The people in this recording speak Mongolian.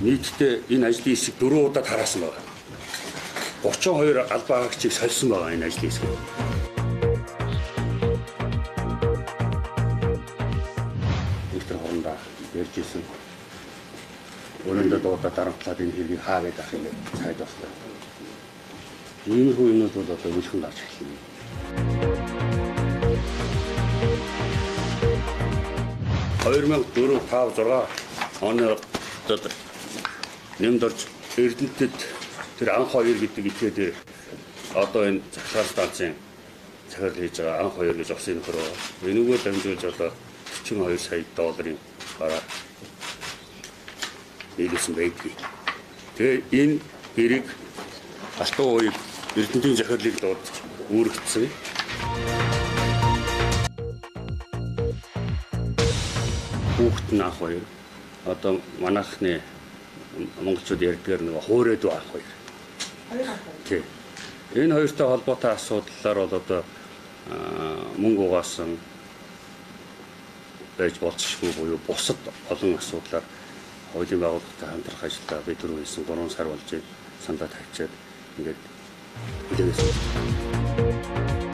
нийтдээ энэ ажлын хэсэг 4 удаа тараасан байна. 32 албаа хаагчийг сольсон байгаа энэ ажлын хэсэг. Эвтэр хоорондоо ярьж ирсэн. Өөрөндөө дуудаад дарамтлаад энэ хэргийг хаагээд ах юм цайд баслаа. Иймэрхүү юмнууд бол одоо үлхэн гарч эхэлнэ. (2004, 5, 6 оны одоо нэмд орж Эрдэнэтэд тэр анх хоёр гэдэг итгээд одоо энэ захиргаал станцын захирал хийж байгаа анх хоёр гэж осын нөхөр байгаа. Энэгээр дамжуулж одоо 42 сая долларын бараа нийлүүлсэн байдгийг. Тэгээ энэ хэрэг алтан ууийг Эрдэнэтийн захирлыг дуудаж үүрэгдсэн. Хүүхэд нь анх хоёр одоо манайхны монголчууд ярьдгаар нэг хуурайд анх хоёр. Тий. Энэ хоёртой холбоотой асуудлаар бол одоо мөнгө угаасан байж болцсохгүй буюу бусад олон асуудлаар хуулийн байгууллагатай хамтрах ажиллагаа бид түрүү хийсэн 3 сар болж сандаа тавьчаад ингээд хэлээсэн.